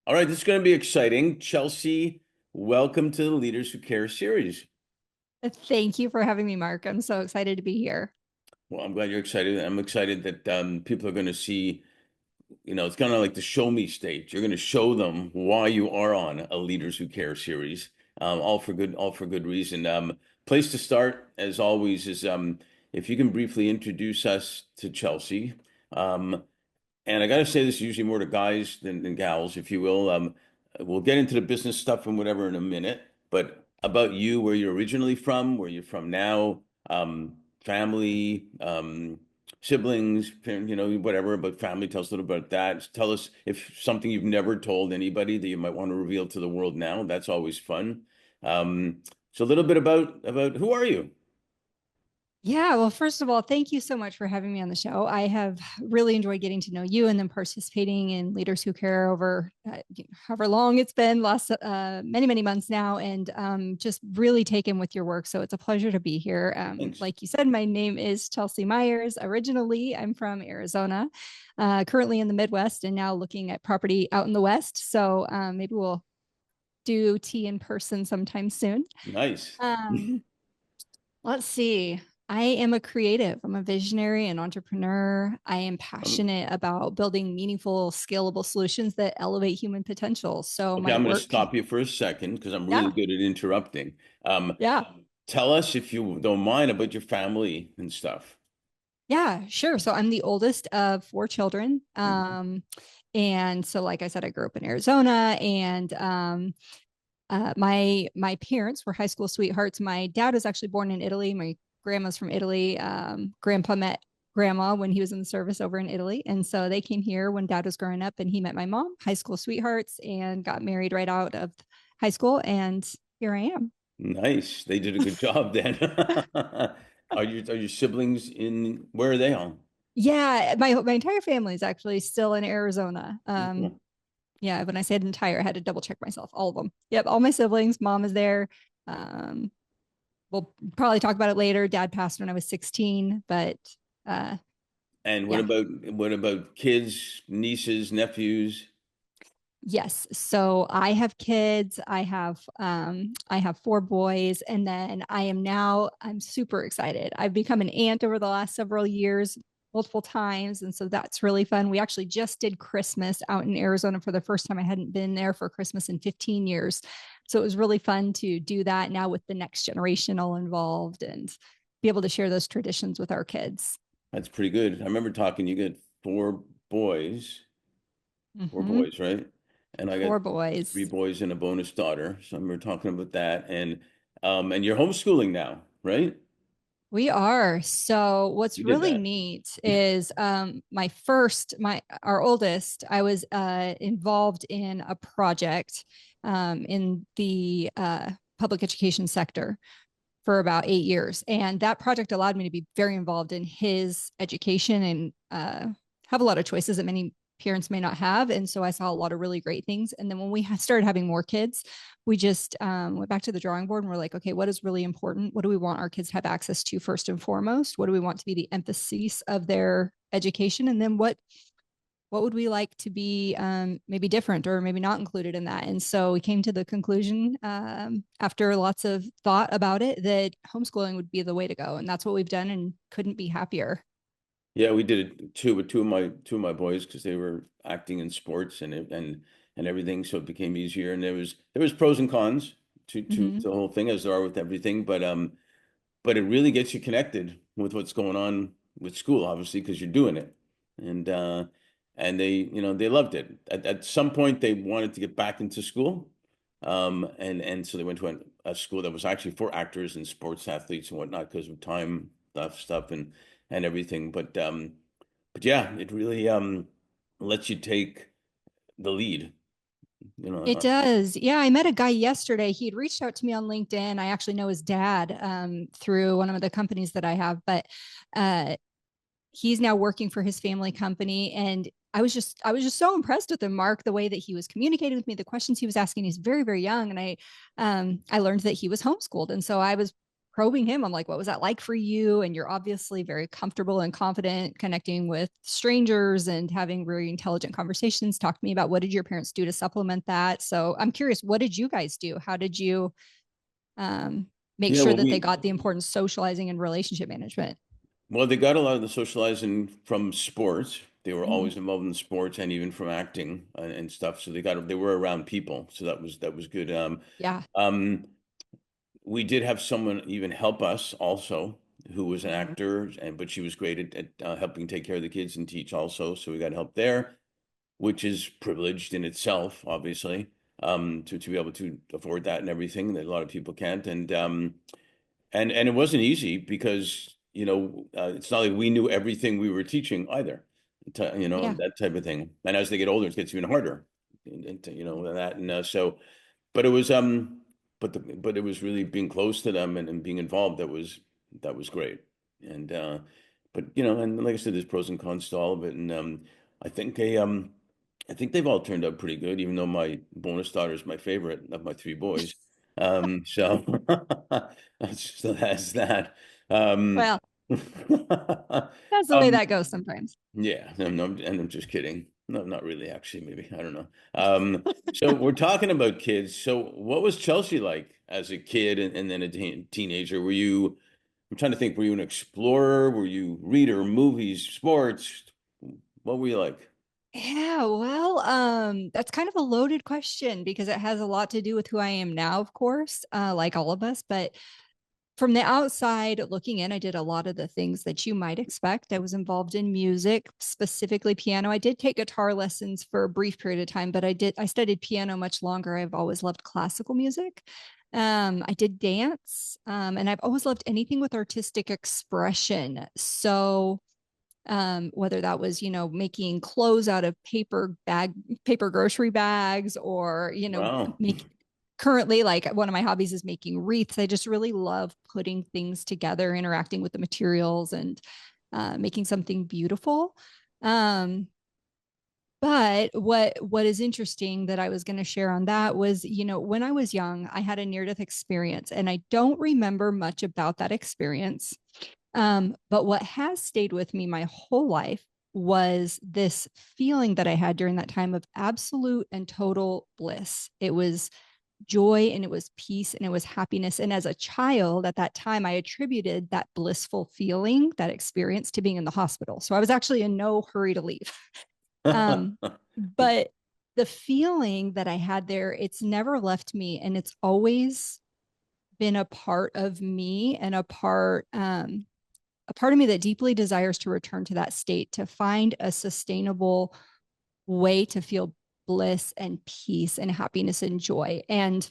All right, this is going to be exciting. Chelsea, welcome to the Leaders Who Care series. Thank you for having me, Mark. I'm so excited to be here. Well, I'm glad you're excited. I'm excited that people are going to see, it's kind of like the show me stage. You're going to show them why you are on a Leaders Who Care series, all for good reason. Place to start, as always, is if you can briefly introduce us to Chelsea. Um, And I got to say this is usually more to guys than gals, if you will. We'll get into the business stuff and whatever in a minute. But about you, where you're originally from, where you're from now, family, siblings, whatever about family. Tell us a little about that. Tell us if something you've never told anybody that you might want to reveal to the world now. That's always fun. So a little bit about who are you? Yeah, well, first of all, thank you so much for having me on the show. I have really enjoyed getting to know you and then participating in Leaders Who Care over however long it's been, last many, many months now, and just really taken with your work. So it's a pleasure to be here. Thanks. Like you said, my name is Chelsea Myers. Originally, I'm from Arizona, currently in the Midwest, and now looking at property out in the West. So maybe we'll do tea in person sometime soon. Nice. Um, let's see. I am a creative. I'm a visionary and entrepreneur. I am Um, passionate about building meaningful, scalable solutions that elevate human potential. So Okay, my I'm going to work, stop you for a second because I'm really yeah, good at interrupting. Um, yeah, Tell us if you don't mind about your family and stuff. yeah, sure. So I'm the oldest of four children. Mhm. And so, like I said, I grew up in Arizona, and my parents were high school sweethearts. My dad was actually born in Italy. My grandma's from Italy. Grandpa met grandma when he was in the service over in Italy, and so they came here when dad was growing up, and he met my mom, high school sweethearts, and got married right out of high school. And here I am. Nice. They did a good job then. Are your siblings in where are they on? Yeah, my entire family is actually still in Arizona. Mhm. Yeah, when I said entire, I had to double check myself. All of them. Yep, all my siblings. Mom is there. Um, we'll probably talk about it later. Dad passed when I was 16, but uh, And what yeah, about kids, nieces, nephews? yes. So I have kids. I have four boys, and then I'm super excited. I've become an aunt over the last several years, multiple times, and so that's really fun. We actually just did Christmas out in Arizona for the first time. I hadn't been there for Christmas in 15 years. So it was really fun to do that now with the next generation all involved and be able to share those traditions with our kids. That's pretty good. I remember talking, you get boys, four Mm-hmm. boys, right? And I got Four three boys. boys and a bonus daughter. So we are talking about that. And you're homeschooling now, right? We are. So what's You did really that. neat is my our oldest, I was involved in a project in the public education sector for about 8 years. And that project allowed me to be very involved in his education and have a lot of choices that many parents may not have. And so I saw a lot of really great things. And then when we started having more kids, we just went back to the drawing board and we're like, okay, what is really important? What do we want our kids to have access to first and foremost? What do we want to be the emphasis of their education? And then what would we like to be maybe different or maybe not included in that? And so we came to the conclusion after lots of thought about it that homeschooling would be the way to go. And that's what we've done and couldn't be happier. Yeah, we did it too with two of my boys because they were acting in sports and everything, so it became easier. And there was pros and cons to Mm-hmm. the whole thing, as there are with everything. But it really gets you connected with what's going on with school, obviously, because you're doing it. And and they loved it. At some point, they wanted to get back into school, and so they went to a school that was actually for actors and sports athletes and whatnot because of time stuff and everything. But yeah, it really lets you take the lead, you know. It does. Yeah, I met a guy yesterday. He had reached out to me on LinkedIn. I actually know his dad through one of the companies that I have, but uh, he's now working for his family company. And I was just so impressed with him, Mark, the way that he was communicating with me, the questions he was asking. He's very, very young. And I learned that he was homeschooled. And so I was probing him. I'm like, what was that like for you? And you're obviously very comfortable and confident connecting with strangers and having very intelligent conversations. Talk to me about what did your parents do to supplement that? So I'm curious, what did you guys do? How did you um, make Yeah, sure well, that they got the important socializing and relationship management? they got a lot of the socializing from sports. They were Mm, always involved in sports and even from acting and stuff. So they were around people. So that was good. yeah. Um, we did have someone even help us also, who was an Mhm. actor, but she was great at helping take care of the kids and teach also. So we got help there, which is privileged in itself, obviously, to be able to afford that and everything that a lot of people can't. And it wasn't easy because, it's not like we knew everything we were teaching either, Yeah. that type of thing. And as they get older, it gets even harder, that. And so, but it was, but it was really being close to them and being involved. That was great. And, but, and like I said, there's pros and cons to all of it. And, I think they, um, I think they've all turned out pretty good, even though my bonus daughter is my favorite of my three boys. So so that's that. Um, Well, that's the way um, that goes sometimes. yeah, no, and I'm just kidding. No, not really, actually, maybe. I don't know. So we're talking about kids. So what was Chelsea like as a kid and then a teenager? I'm trying to think, were you an explorer? Were you reader, movies, sports? What were you like? Yeah, well, that's kind of a loaded question because it has a lot to do with who I am now, of course, like all of us. But from the outside looking in, I did a lot of the things that you might expect. I was involved in music, specifically piano. I did take guitar lessons for a brief period of time, but I studied piano much longer. I've always loved classical music. I did dance, and I've always loved anything with artistic expression. So whether that was making clothes out of paper grocery bags, or Wow. make currently, like, one of my hobbies is making wreaths. I just really love putting things together, interacting with the materials, and making something beautiful. um, but what is interesting that I was going to share on that was, when I was young, I had a near death experience, and I don't remember much about that experience. But what has stayed with me my whole life was this feeling that I had during that time of absolute and total bliss. It was joy, and it was peace, and it was happiness. And as a child at that time, I attributed that blissful feeling, that experience, to being in the hospital. So I was actually in no hurry to leave. Um, but the feeling that I had there, it's never left me. And it's always been a part of me, and a part of me that deeply desires to return to that state, to find a sustainable way to feel bliss and peace and happiness and joy. And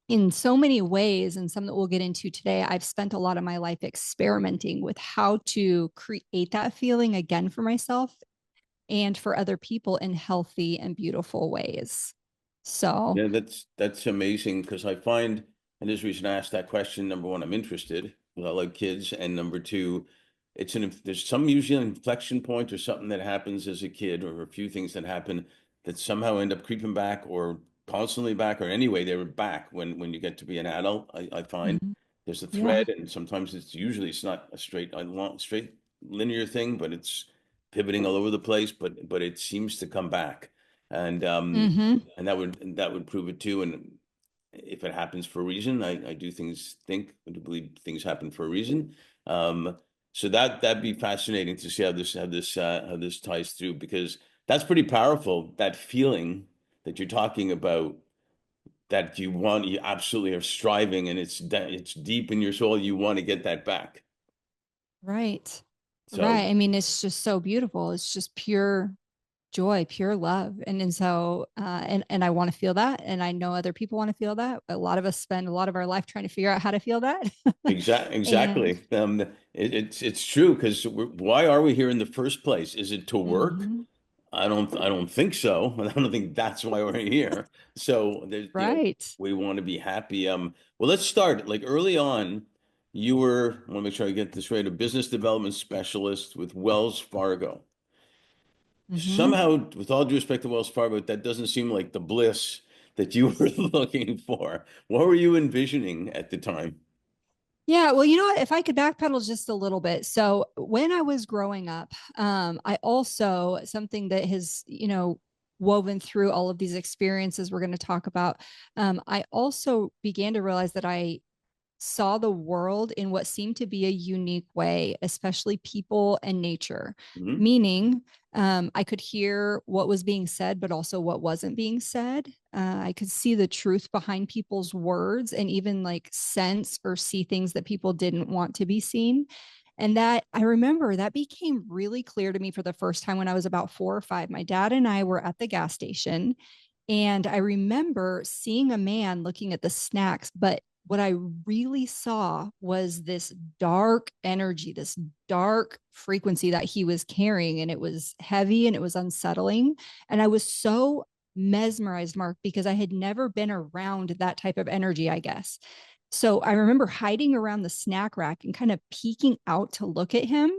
in so many ways, and some that we'll get into today, I've spent a lot of my life experimenting with how to create that feeling again for myself and for other people in healthy and beautiful ways. So, Yeah, that's amazing because I find, and there's a reason I asked that question. Number one, I'm interested because I like kids, and number two, there's some usually an inflection point or something that happens as a kid, or a few things that happen that somehow end up creeping back or constantly back, or anyway they're back when you get to be an adult. I find mhm, there's a yeah. thread, and sometimes it's not a long straight linear thing, but it's pivoting all over the place, but it seems to come back. And Hmm. that would prove it too. And if it happens for a reason, I do I do believe things happen for a reason. So that'd be fascinating to see how this ties through, because that's pretty powerful. That feeling that you're talking about, that you absolutely are striving, and it's deep in your soul. You want to get that back. Right. So Right. I mean, it's just so beautiful. It's just pure joy, pure love. And so and I want to feel that. And I know other people want to feel that. A lot of us spend a lot of our life trying to figure out how to feel that. And exactly. It's true, because why are we here in the first place? Is it to work? mhm, I don't think so. I don't think that's why we're here. So there's, right. we want to be happy. Well, let's start like early on. I want to make sure I get this right, a business development specialist with Wells Fargo. Hmm. Somehow, with all due respect to Wells Fargo, that doesn't seem like the bliss that you were looking for. What were you envisioning at the time? Yeah, well, you know what? If I could backpedal just a little bit. So when I was growing up, I also, something that has, woven through all of these experiences we're going to talk about, I also began to realize that I saw the world in what seemed to be a unique way, especially people and nature. Mhm. Meaning, I could hear what was being said, but also what wasn't being said. I could see the truth behind people's words and even like sense or see things that people didn't want to be seen. And that I remember that became really clear to me for the first time when I was about 4 or 5. My dad and I were at the gas station, and I remember seeing a man looking at the snacks, but what I really saw was this dark energy, this dark frequency that he was carrying. And it was heavy and it was unsettling. And I was so mesmerized, Mark, because I had never been around that type of energy, I guess. So I remember hiding around the snack rack and kind of peeking out to look at him.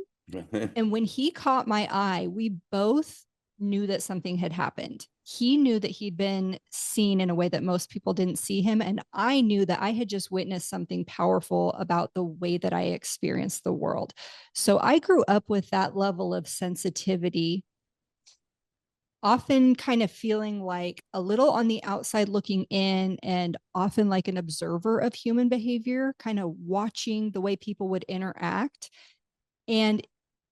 And when he caught my eye, we both knew that something had happened. He knew that he'd been seen in a way that most people didn't see him. And I knew that I had just witnessed something powerful about the way that I experienced the world. So I grew up with that level of sensitivity, often kind of feeling like a little on the outside looking in, and often like an observer of human behavior, kind of watching the way people would interact. And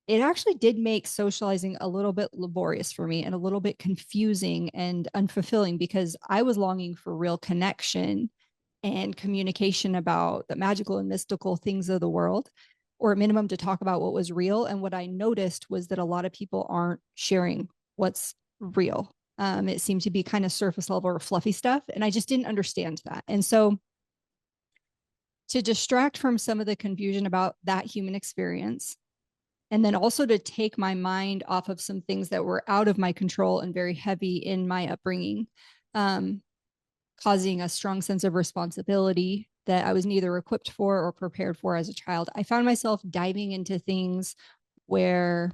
it actually did make socializing a little bit laborious for me and a little bit confusing and unfulfilling, because I was longing for real connection and communication about the magical and mystical things of the world, or at minimum to talk about what was real. And what I noticed was that a lot of people aren't sharing what's real. It seemed to be kind of surface level or fluffy stuff. And I just didn't understand that. And so, to distract from some of the confusion about that human experience, and then also to take my mind off of some things that were out of my control and very heavy in my upbringing, um, causing a strong sense of responsibility that I was neither equipped for or prepared for as a child. I found myself diving into things where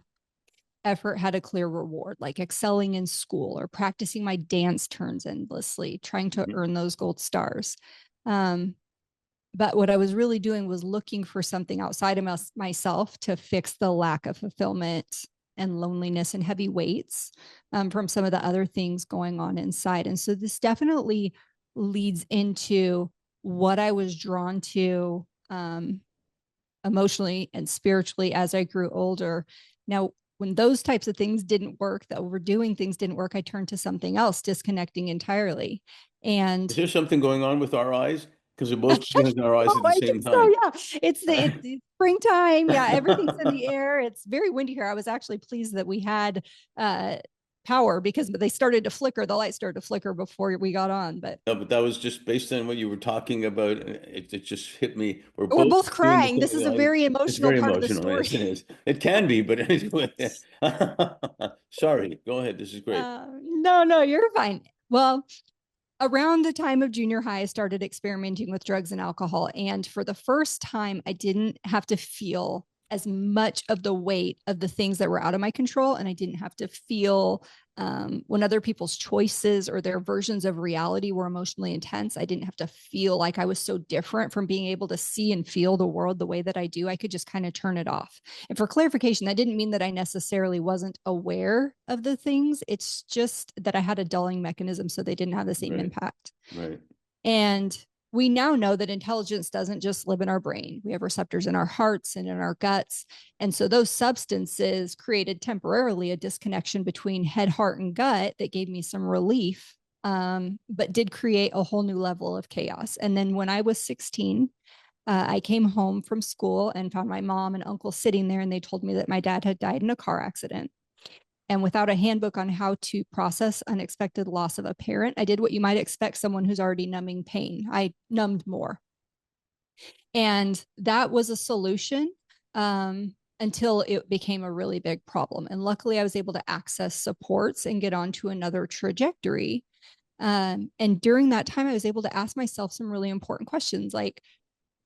effort had a clear reward, like excelling in school or practicing my dance turns endlessly, trying to earn those gold stars. Um, but what I was really doing was looking for something outside of myself to fix the lack of fulfillment and loneliness and heavy weights, from some of the other things going on inside. And so this definitely leads into what I was drawn to, emotionally and spiritually as I grew older. Now, when those types of things didn't work, the overdoing things didn't work, I turned to something else, disconnecting entirely. Is And there something going on with our eyes? Because we're both closing our eyes oh, at the I think same so. time. Yeah, it's springtime. Yeah, everything's in the air. It's very windy here. I was actually pleased that we had uh, power, because they started to flicker. The light started to flicker before we got on. But No, but that was just based on what you were talking about. It just hit me. We're we're both both doing the crying. This is a same. very It's emotional very part of the emotional. story. Yes, it is. It can be, but anyway. Sorry. Go ahead. This is great. No, no, you're fine. Well, around the time of junior high, I started experimenting with drugs and alcohol. And for the first time, I didn't have to feel as much of the weight of the things that were out of my control. And I didn't have to feel, when other people's choices or their versions of reality were emotionally intense. I didn't have to feel like I was so different from being able to see and feel the world the way that I do. I could just kind of turn it off. And for clarification, that didn't mean that I necessarily wasn't aware of the things. It's just that I had a dulling mechanism so they didn't have the same Right. impact. Right. And we now know that intelligence doesn't just live in our brain. We have receptors in our hearts and in our guts. And so those substances created temporarily a disconnection between head, heart, and gut that gave me some relief, but did create a whole new level of chaos. And then when I was 16, I came home from school and found my mom and uncle sitting there, and they told me that my dad had died in a car accident. And without a handbook on how to process unexpected loss of a parent, I did what you might expect someone who's already numbing pain. I numbed more. And that was a solution, until it became a really big problem. And luckily, I was able to access supports and get onto another trajectory. And during that time, I was able to ask myself some really important questions, like,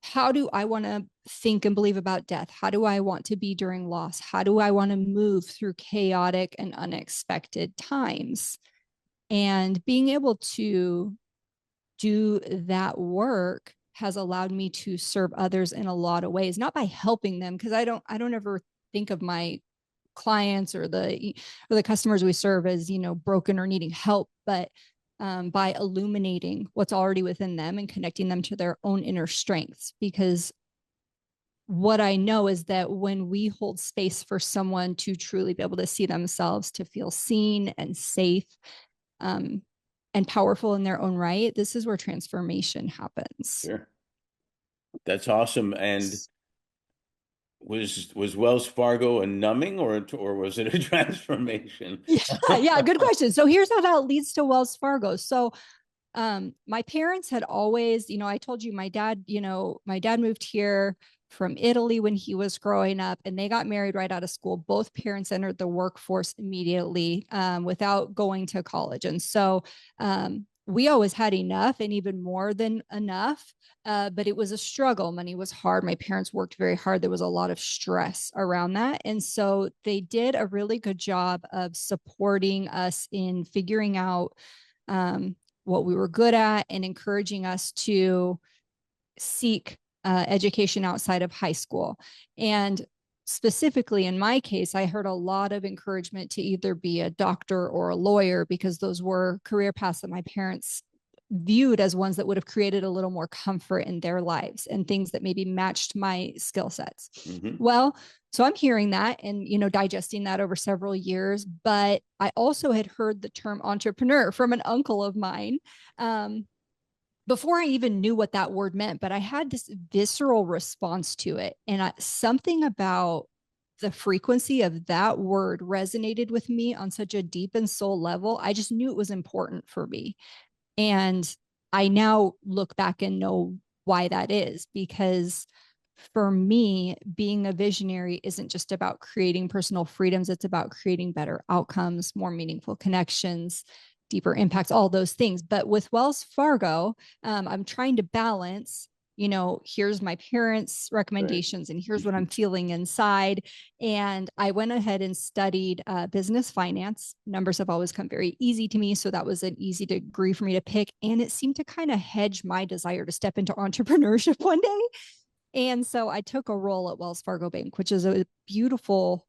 how do I want to think and believe about death? How do I want to be during loss? How do I want to move through chaotic and unexpected times? And being able to do that work has allowed me to serve others in a lot of ways, not by helping them, because I don't ever think of my clients or the customers we serve as, broken or needing help, but by illuminating what's already within them and connecting them to their own inner strengths. Because what I know is that when we hold space for someone to truly be able to see themselves, to feel seen and safe, um, and powerful in their own right, this is where transformation happens. Sure. That's awesome. And was Wells Fargo a numbing, or was it a transformation? Yeah, yeah, good question. So here's how that leads to Wells Fargo. So my parents had always, I told you my dad moved here from Italy when he was growing up, and they got married right out of school. Both parents entered the workforce immediately, without going to college. And so we always had enough and even more than enough. But it was a struggle. Money was hard. My parents worked very hard. There was a lot of stress around that. And so they did a really good job of supporting us in figuring out what we were good at and encouraging us to seek education outside of high school. And specifically in my case, I heard a lot of encouragement to either be a doctor or a lawyer, because those were career paths that my parents viewed as ones that would have created a little more comfort in their lives and things that maybe matched my skill sets. Hmm. Well, so I'm hearing that and, digesting that over several years. But I also had heard the term entrepreneur from an uncle of mine, before I even knew what that word meant. But I had this visceral response to it. And something about the frequency of that word resonated with me on such a deep and soul level. I just knew it was important for me. And I now look back and know why that is, because for me, being a visionary isn't just about creating personal freedoms. It's about creating better outcomes, more meaningful connections, deeper impacts, all those things. But with Wells Fargo, I'm trying to balance, here's my parents' Right. recommendations and here's what I'm feeling inside. And I went ahead and studied business finance. Numbers have always come very easy to me. So that was an easy degree for me to pick. And it seemed to kind of hedge my desire to step into entrepreneurship one day. And so I took a role at Wells Fargo Bank, which is a beautiful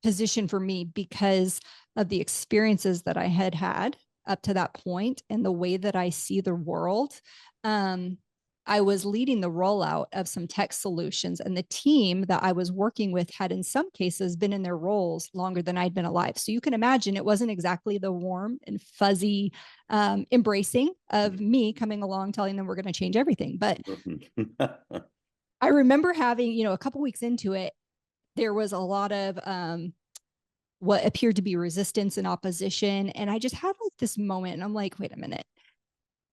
position for me because of the experiences that I had had up to that point and the way that I see the world. I was leading the rollout of some tech solutions, and the team that I was working with had, in some cases, been in their roles longer than I'd been alive. So you can imagine it wasn't exactly the warm and fuzzy embracing of me coming along telling them we're going to change everything. But I remember having, a couple weeks into it, there was a lot of what appeared to be resistance and opposition. And I just had like this moment, and I'm like, wait a minute,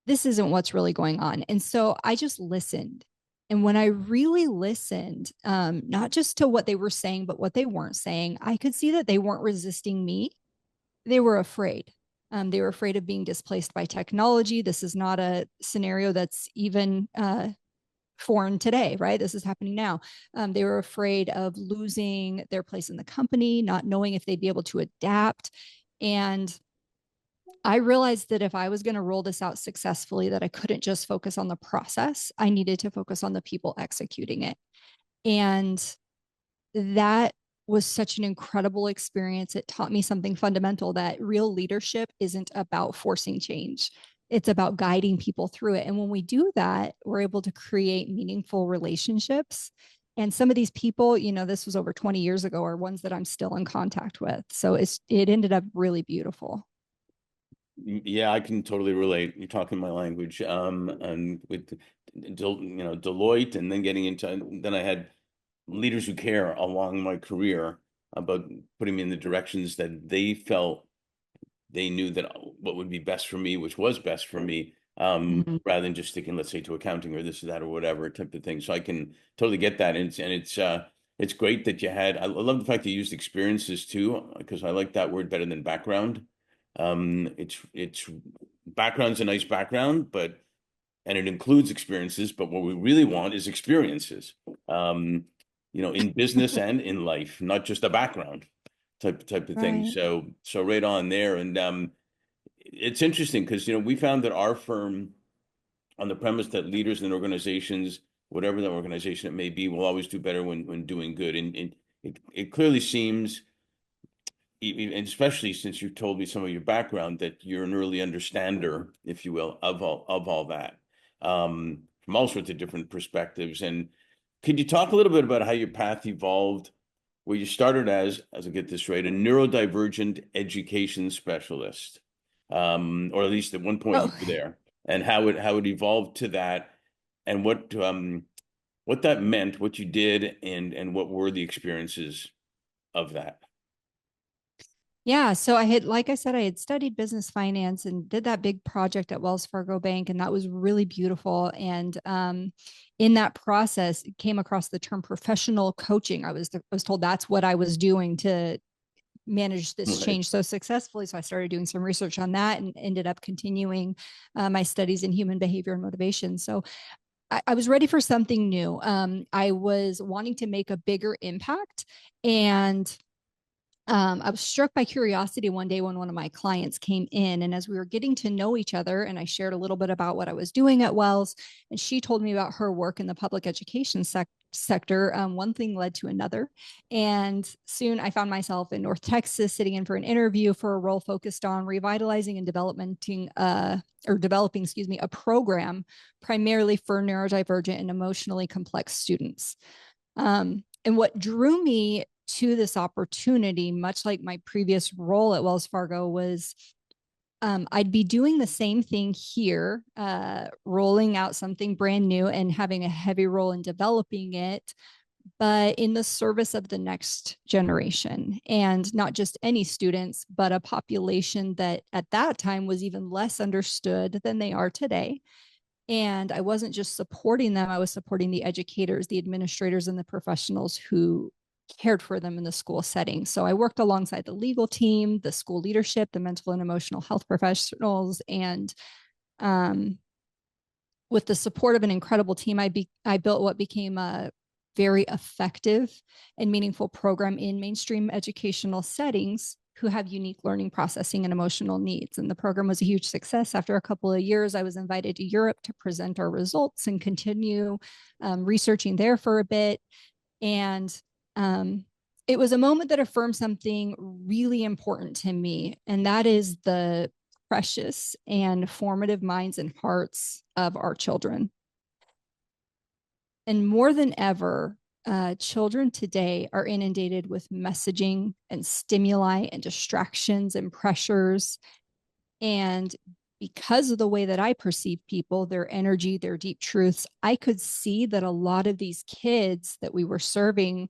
this isn't what's really going on. And so I just listened. And when I really listened, not just to what they were saying, but what they weren't saying, I could see that they weren't resisting me. They were afraid. They were afraid of being displaced by technology. This is not a scenario that's even foreign today, right? This is happening now. They were afraid of losing their place in the company, not knowing if they'd be able to adapt. And I realized that if I was going to roll this out successfully, that I couldn't just focus on the process. I needed to focus on the people executing it. And that was such an incredible experience. It taught me something fundamental, that real leadership isn't about forcing change. It's about guiding people through it. And when we do that, we're able to create meaningful relationships. And some of these people, this was over 20 years ago, are ones that I'm still in contact with. So it ended up really beautiful. Yeah, I can totally relate. You're talking my language. And with Deloitte, and then getting into, then I had leaders who care along my career about putting me in the directions that they felt they knew that what would be best for me, which was best for me, Mhm. rather than just sticking, let's say, to accounting or this or that or whatever type of thing. So I can totally get that, and it's great that you had. I love the fact that you used experiences too, because I like that word better than background. It's background's a nice background, but and it includes experiences, but what we really want is experiences. Um, in business and in life, not just a background type of thing. Right. So right on there. And it's interesting because we found that our firm on the premise that leaders in organizations, whatever the organization it may be, will always do better when doing good. And it clearly seems, and especially since you told me some of your background, that you're an early understander, if you will, of all that, from all sorts of different perspectives. And could you talk a little bit about how your path evolved, where you started as I get this right, a neurodivergent education specialist, or at least at one point you Oh, were there, and how it evolved to that, and what that meant, what you did, and what were the experiences of that? yeah. So I had, like I said, I had studied business finance and did that big project at Wells Fargo Bank, and that was really beautiful. And in that process, came across the term professional coaching. I was told that's what I was doing to manage this Right. change so successfully. So I started doing some research on that and ended up continuing my studies in human behavior and motivation. So I was ready for something new. I was wanting to make a bigger impact, and I was struck by curiosity one day when one of my clients came in. And as we were getting to know each other, and I shared a little bit about what I was doing at Wells, and she told me about her work in the public education sector, one thing led to another. And soon I found myself in North Texas sitting in for an interview for a role focused on revitalizing and developing, excuse me, a program primarily for neurodivergent and emotionally complex students. And what drew me to this opportunity, much like my previous role at Wells Fargo, was I'd be doing the same thing here, rolling out something brand new and having a heavy role in developing it, but in the service of the next generation. And not just any students, but a population that at that time was even less understood than they are today. And I wasn't just supporting them, I was supporting the educators, the administrators, and the professionals who cared for them in the school setting. So I worked alongside the legal team, the school leadership, the mental and emotional health professionals, and um, with the support of an incredible team, I built what became a very effective and meaningful program in mainstream educational settings who have unique learning processing and emotional needs. And the program was a huge success. After a couple of years, I was invited to Europe to present our results and continue researching there for a bit. And it was a moment that affirmed something really important to me, and that is the precious and formative minds and hearts of our children. And more than ever, children today are inundated with messaging and stimuli and distractions and pressures. And because of the way that I perceive people, their energy, their deep truths, I could see that a lot of these kids that we were serving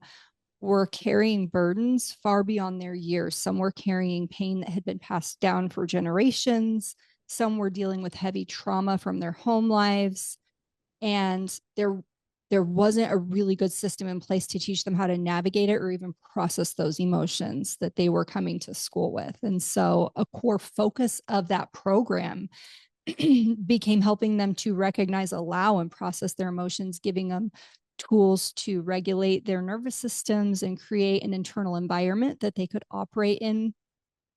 were carrying burdens far beyond their years. Some were carrying pain that had been passed down for generations. Some were dealing with heavy trauma from their home lives. And there wasn't a really good system in place to teach them how to navigate it or even process those emotions that they were coming to school with. And so a core focus of that program became helping them to recognize, allow, and process their emotions, giving them tools to regulate their nervous systems and create an internal environment that they could operate in,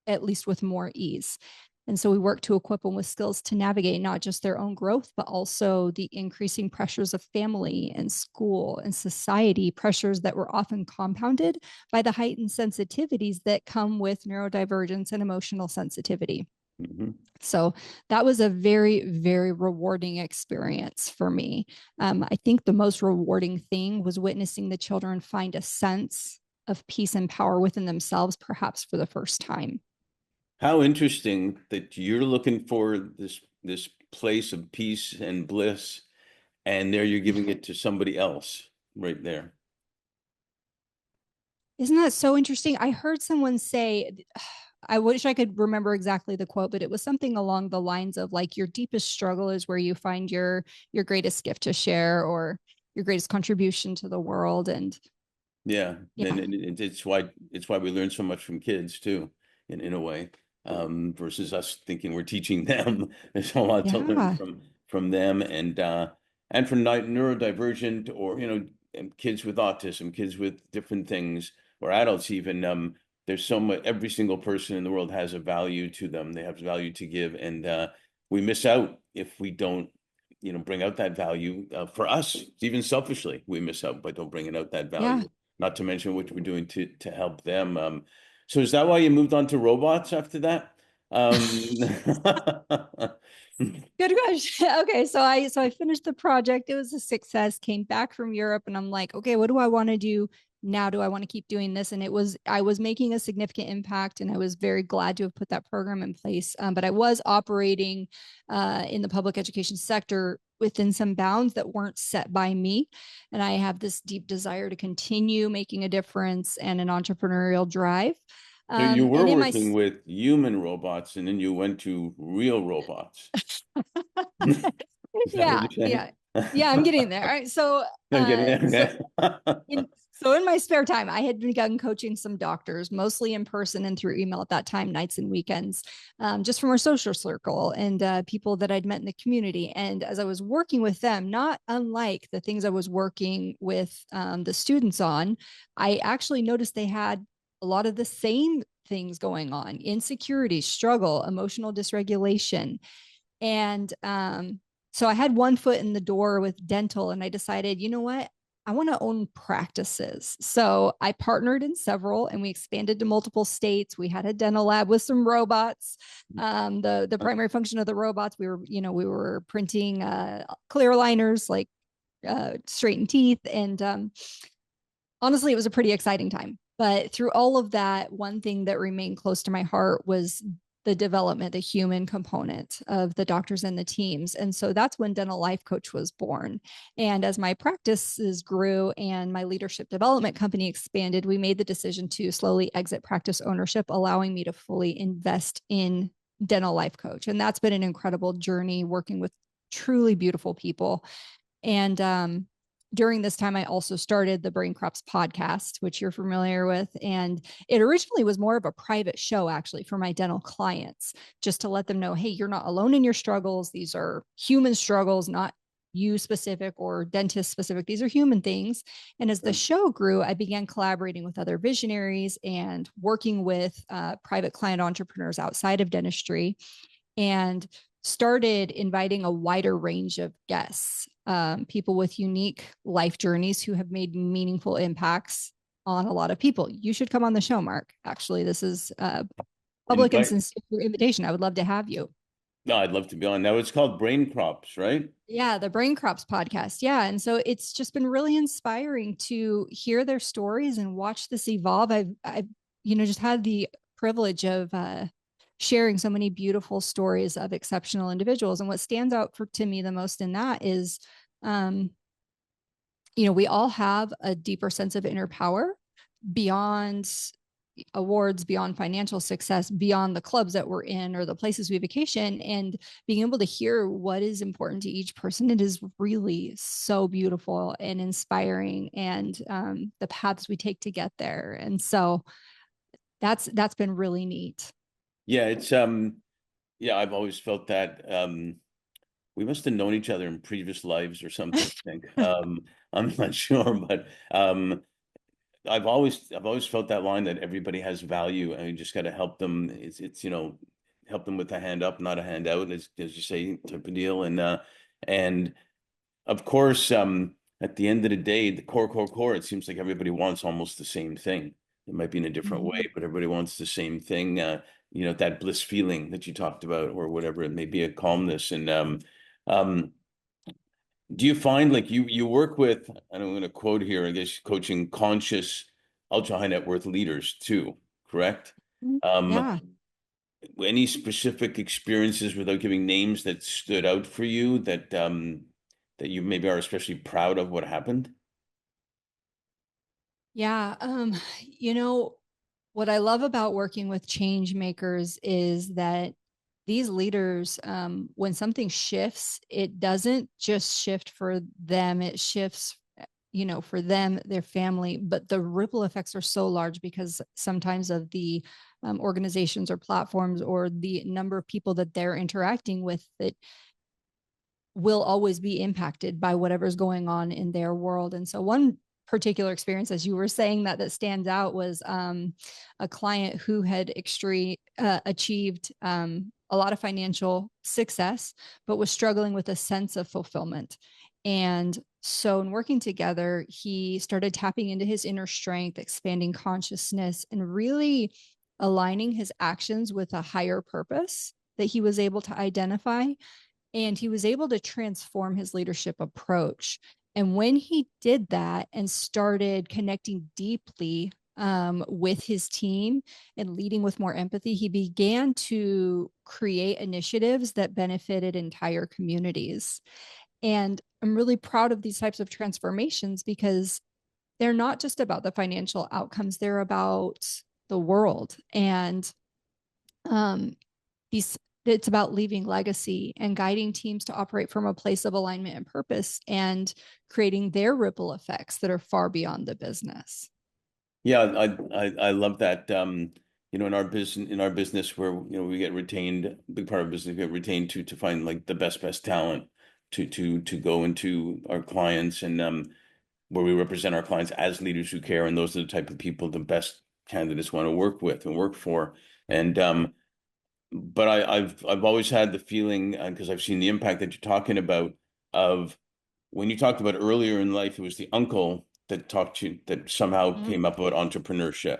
at least with more ease. And so we work to equip them with skills to navigate not just their own growth, but also the increasing pressures of family and school and society, pressures that were often compounded by the heightened sensitivities that come with neurodivergence and emotional sensitivity. Mm-hmm. So that was a very, very rewarding experience for me. I think the most rewarding thing was witnessing the children find a sense of peace and power within themselves, perhaps for the first time. How interesting that you're looking for this place of peace and bliss, and there you're giving it to somebody else right there. Isn't that so interesting? I heard someone say, I wish I could remember exactly the quote, but it was something along the lines of like your deepest struggle is where you find your greatest gift to share or your greatest contribution to the world. And Yeah, yeah, and it's why we learn so much from kids too, in a way, versus us thinking we're teaching them. There's a lot to learn yeah, from them, and from neurodivergent, or and kids with autism, kids with different things, or adults even. There's so much. Every single person in the world has a value to them. They have value to give, and we miss out if we don't bring out that value for us. Even selfishly, we miss out by don't bringing out that Yeah. value. Not to mention what we're doing to help them. So is that why you moved on to robots after that? Good question. Okay, so I finished the project. It was a success. Came back from Europe, and I'm like, okay, what do I want to do now? Do I want to keep doing this? And I was making a significant impact, and I was very glad to have put that program in place. But I was operating in the public education sector within some bounds that weren't set by me, and I have this deep desire to continue making a difference and an entrepreneurial drive. So you were And in my working with human robots and then you went to real robots. Is that what yeah, you're saying? yeah, yeah, I'm getting there. All right. So, I'm getting uh, so there. Okay. in my spare time, I had begun coaching some doctors, mostly in person and through email at that time, nights and weekends, just from our social circle and people that I'd met in the community. And as I was working with them, not unlike the things I was working with the students on, I actually noticed they had a lot of the same things going on: insecurity, struggle, emotional dysregulation. And so I had one foot in the door with dental, and I decided, you know what? I want to own practices. So I partnered in several, and we expanded to multiple states. We had a dental lab with some robots. The primary function of the robots, we were printing clear aligners, like straighten teeth, and honestly, it was a pretty exciting time. But through all of that, one thing that remained close to my heart was the development, the human component of the doctors and the teams. And so that's when Dental Life Coach was born. And as my practices grew and my leadership development company expanded, we made the decision to slowly exit practice ownership, allowing me to fully invest in Dental Life Coach. And that's been an incredible journey working with truly beautiful people. And during this time, I also started the Brain Crops podcast, which you're familiar with. And it originally was more of a private show, actually, for my dental clients, just to let them know, hey, you're not alone in your struggles. These are human struggles, not you specific or dentist specific. These are human things. And as the show grew, I began collaborating with other visionaries and working with private client entrepreneurs outside of dentistry, and started inviting a wider range of guests, people with unique life journeys who have made meaningful impacts on a lot of people. You should come on the show, Mark. Actually, this is public and Invite. sincere invitation. I would love to have you. No, I'd love to be on. Now it's called Brain Crops, right? Yeah, the Brain Crops podcast. Yeah. And so it's just been really inspiring to hear their stories and watch this evolve. I've just had the privilege of sharing so many beautiful stories of exceptional individuals. And what stands out to me the most in that is, um, we all have a deeper sense of inner power beyond awards, beyond financial success, beyond the clubs that we're in or the places we vacation, and being able to hear what is important to each person. It is really so beautiful and inspiring, and the paths we take to get there. And so that's been really neat. Yeah, it's yeah, I've always felt that we must have known each other in previous lives or something, I think. I'm not sure, but I've always felt that line that everybody has value and you just got to help them. It's help them with a hand up, not a hand out, as you say, type of deal. And of course, at the end of the day, the core, it seems like everybody wants almost the same thing. It might be in a different way, Mhm. but everybody wants the same thing. That bliss feeling that you talked about, or whatever it may be, a calmness. And um, do you find like you work with, and I'm going to quote here, I guess, coaching conscious ultra high net worth leaders too, correct? Um, Yeah. any specific experiences without giving names that stood out for you that you maybe are especially proud of what happened? Yeah. What I love about working with change makers is that these leaders, when something shifts, it doesn't just shift for them, it shifts, for them, their family, but the ripple effects are so large because sometimes of the organizations or platforms or the number of people that they're interacting with that will always be impacted by whatever's going on in their world. And so one particular experience, as you were saying, that stands out was a client who had achieved a lot of financial success, but was struggling with a sense of fulfillment. And so, in working together, he started tapping into his inner strength, expanding consciousness, and really aligning his actions with a higher purpose that he was able to identify. And he was able to transform his leadership approach. And when he did that and started connecting deeply with his team and leading with more empathy, he began to create initiatives that benefited entire communities. And I'm really proud of these types of transformations because they're not just about the financial outcomes, they're about the world. And um, these it's about leaving legacy and guiding teams to operate from a place of alignment and purpose and creating their ripple effects that are far beyond the business. Yeah, I love that. In our business where, we get retained, big part of business, we get retained to find like the best talent to go into our clients, and where we represent our clients as leaders who care, and those are the type of people the best candidates want to work with and work for. And but I've always had the feeling, because I've seen the impact that you're talking about, of when you talked about earlier in life, it was the uncle that talked to you, that somehow Mm-hmm. came up about entrepreneurship.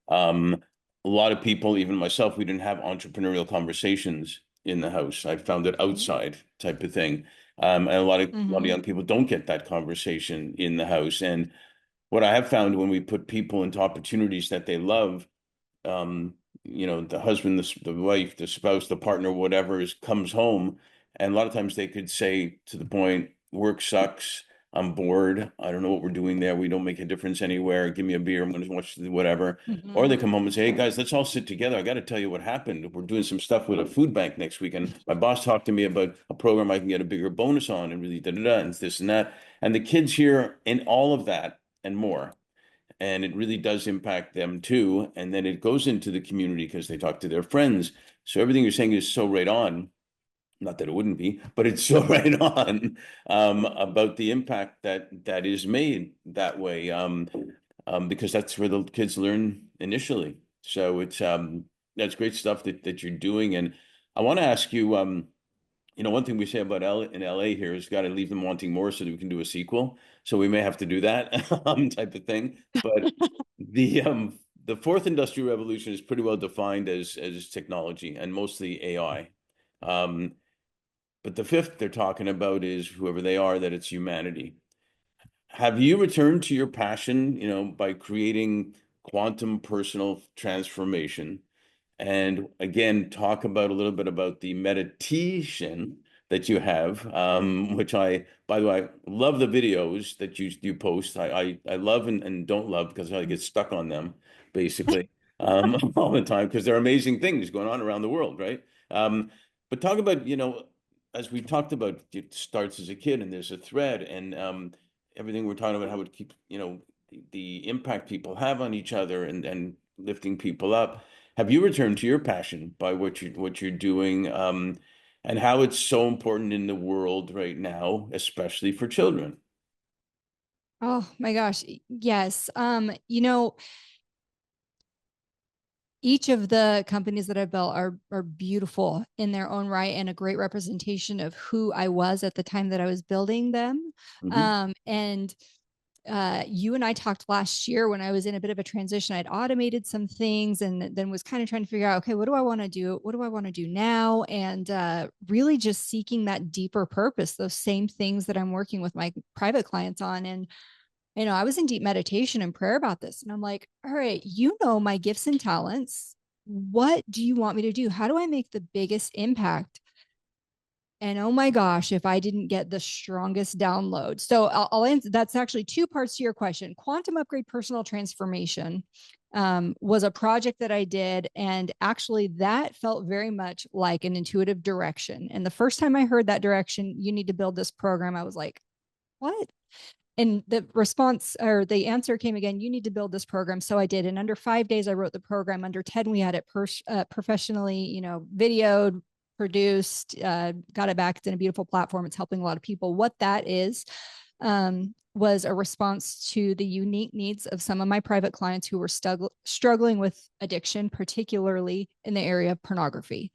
Um, a lot of people, even myself, we didn't have entrepreneurial conversations in the house. I found it outside type of thing. And a lot of Mm-hmm. young people don't get that conversation in the house. And what I have found, when we put people into opportunities that they love, um, the husband, the wife, the spouse, the partner, whatever comes home, and a lot of times they could say to the point, work sucks. I'm bored. I don't know what we're doing there. We don't make a difference anywhere. Give me a beer. I'm going to watch whatever. Or Mm-hmm. they come home and say, hey guys, let's all sit together. I got to tell you what happened. We're doing some stuff with a food bank next weekend. My boss talked to me about a program I can get a bigger bonus on, and really and this and that. And the kids hear in all of that and more, and it really does impact them too. And then it goes into the community because they talk to their friends. So everything you're saying is so right on. Not that it wouldn't be, but it's so right on, about the impact that is made that way, because that's where the kids learn initially. So that's great stuff that you're doing. And I want to ask you, one thing we say about in LA here is got to leave them wanting more so that we can do a sequel. So we may have to do that, type of thing. But the fourth industrial revolution is pretty well defined as technology, and mostly AI. Um, but the fifth they're talking about is, whoever they are, that it's humanity. Have you returned to your passion, by creating quantum personal transformation? And again, talk about a little bit about the MediTEAtion that you have, which by the way, I love the videos that you post. I love and don't love, because I get stuck on them, basically, all the time, because they're amazing things going on around the world, right? But talk about, as we talked about, it starts as a kid and there's a thread, and everything we're talking about, how it keeps, the impact people have on each other, and lifting people up. Have you returned to your passion by what you're doing, and how it's so important in the world right now, especially for children? Oh my gosh. Yes. Each of the companies that I've built are beautiful in their own right and a great representation of who I was at the time that I was building them. Hmm. And you and I talked last year when I was in a bit of a transition. I'd automated some things and then was kind of trying to figure out, okay, what do I want to do? What do I want to do now? And really just seeking that deeper purpose, those same things that I'm working with my private clients on. And I was in deep meditation and prayer about this. And I'm like, all right, my gifts and talents. What do you want me to do? How do I make the biggest impact? And oh my gosh, if I didn't get the strongest download. So I'll answer. That's actually two parts to your question. Quantum Upgrade Personal Transformation was a project that I did. And actually, that felt very much like an intuitive direction. And the first time I heard that direction, you need to build this program, I was like, what? And the response or the answer came again, you need to build this program. So I did. In under 5 days, I wrote the program. Under 10, we had it professionally, videoed, produced, got it back. It's in a beautiful platform. It's helping a lot of people. What that is, was a response to the unique needs of some of my private clients who were struggling with addiction, particularly in the area of pornography.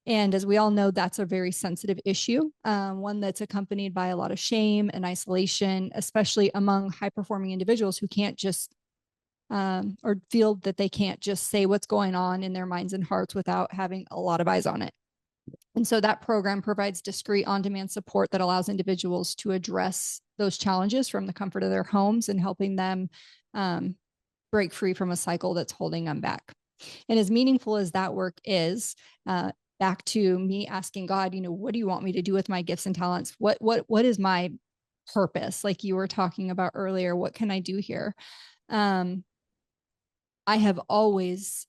And as we all know, that's a very sensitive issue, one that's accompanied by a lot of shame and isolation, especially among high performing individuals who can't just or feel that they can't just say what's going on in their minds and hearts without having a lot of eyes on it. And so that program provides discrete on demand support that allows individuals to address those challenges from the comfort of their homes and helping them um, break free from a cycle that's holding them back. And as meaningful as that work is, back to me asking God, what do you want me to do with my gifts and talents? What is my purpose? Like you were talking about earlier, what can I do here? I have always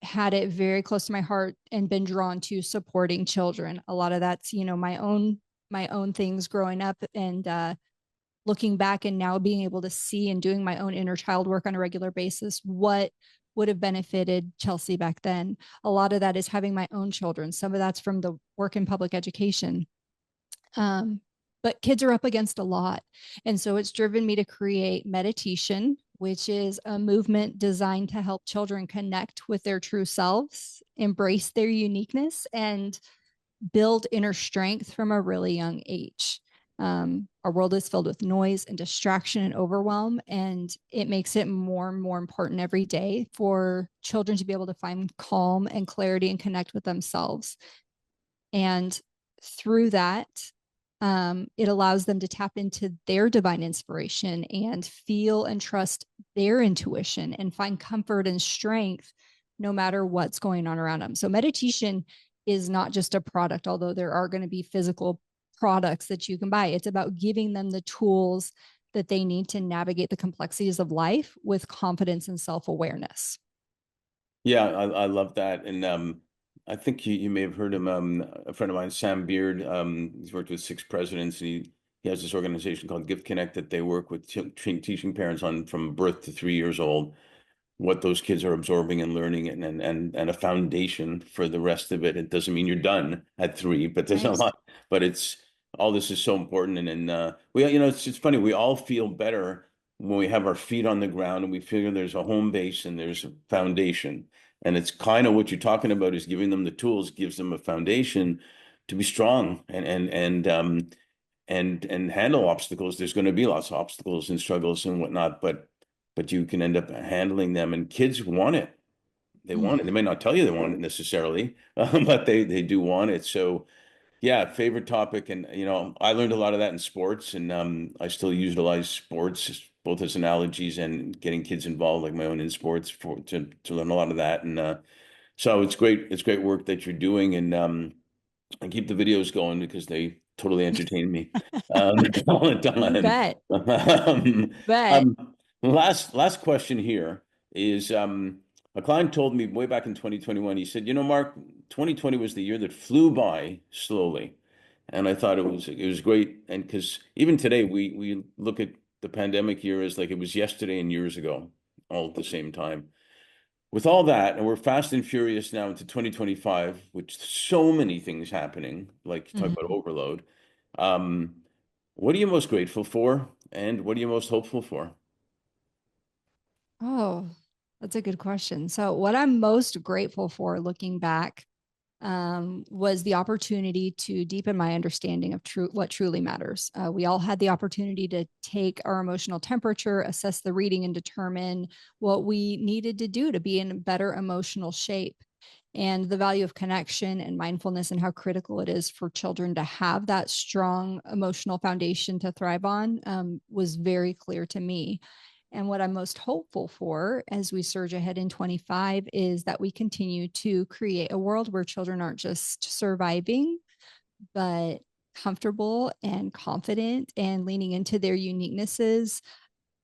had it very close to my heart and been drawn to supporting children. A lot of that's, my own things growing up and looking back and now being able to see and doing my own inner child work on a regular basis, what would have benefited Chelsea back then. A lot of that is having my own children. Some of that's from the work in public education. But kids are up against a lot. And so it's driven me to create MediTEAtion, which is a movement designed to help children connect with their true selves, embrace their uniqueness, and build inner strength from a really young age. Our world is filled with noise and distraction and overwhelm, and it makes it more and more important every day for children to be able to find calm and clarity and connect with themselves. And through that, it allows them to tap into their divine inspiration and feel and trust their intuition and find comfort and strength no matter what's going on around them. So, MediTEAtion is not just a product, although there are going to be physical products that you can buy. It's about giving them the tools that they need to navigate the complexities of life with confidence and self awareness. Yeah, I love that. And I think you may have heard him, a friend of mine, Sam Beard. He's worked with 6 presidents, and he has this organization called Gift Connect that they work with teaching parents on from birth to 3 years old, what those kids are absorbing and learning, and a foundation for the rest of it. It doesn't mean you're done at 3, but there's a Right. lot, but it's all this is so important. And we, it's funny, we all feel better when we have our feet on the ground and we figure there's a home base and there's a foundation. And it's kind of what you're talking about is giving them the tools, gives them a foundation to be strong and handle obstacles. There's going to be lots of obstacles and struggles and whatnot, but you can end up handling them. And kids want it. They want it. They may not tell you they want it necessarily, but they do want it. So yeah, favorite topic. And I learned a lot of that in sports, and I still utilize sports both as analogies and getting kids involved, like my own in sports to learn a lot of that. And so it's great. It's great work that you're doing, and keep the videos going because they totally entertain me all the You time. bet. Um, Bet. um, last question here is a client told me way back in 2021, he said, Mark, 2020 was the year that flew by slowly. And I thought it was great. And because even today we look at the pandemic year as like it was yesterday and years ago, all at the same time. With all that, and we're fast and furious now into 2025, with so many things happening, like talk about Mhm. overload. Um, what are you most grateful for, and what are you most hopeful for? Oh, that's a good question. So, what I'm most grateful for looking back was the opportunity to deepen my understanding of what truly matters. We all had the opportunity to take our emotional temperature, assess the reading, and determine what we needed to do to be in better emotional shape. And the value of connection and mindfulness and how critical it is for children to have that strong emotional foundation to thrive on was very clear to me. And what I'm most hopeful for as we surge ahead in 25 is that we continue to create a world where children aren't just surviving, but comfortable and confident and leaning into their uniquenesses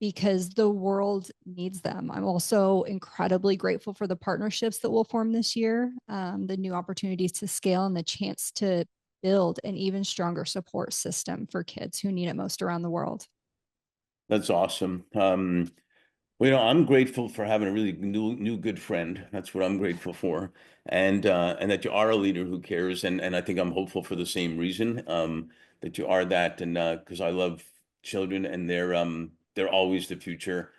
because the world needs them. I'm also incredibly grateful for the partnerships that will form this year, the new opportunities to scale, and the chance to build an even stronger support system for kids who need it most around the world. That's awesome. Well, I'm grateful for having a really new good friend. That's what I'm grateful for, and that you are a leader who cares. And I think I'm hopeful for the same reason. That you are that, and because I love children, and they're always the future,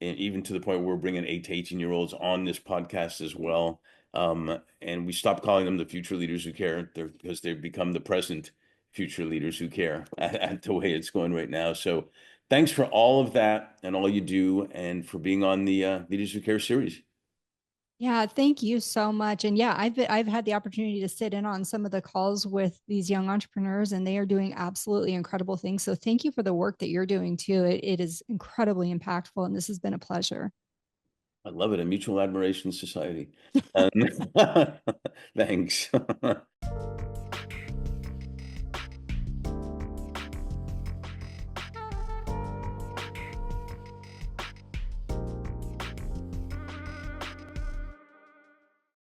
and even to the point where we're bringing 8 to 18-year-olds on this podcast as well. And we stopped calling them the future leaders who care, because they've become the present future leaders who care at the way it's going right now. So thanks for all of that and all you do, and for being on the Leaders Who Care series. Yeah, thank you so much. And yeah, I've had the opportunity to sit in on some of the calls with these young entrepreneurs, and they are doing absolutely incredible things. So thank you for the work that you're doing too. It is incredibly impactful, and this has been a pleasure. I love it. A mutual admiration society. Thanks.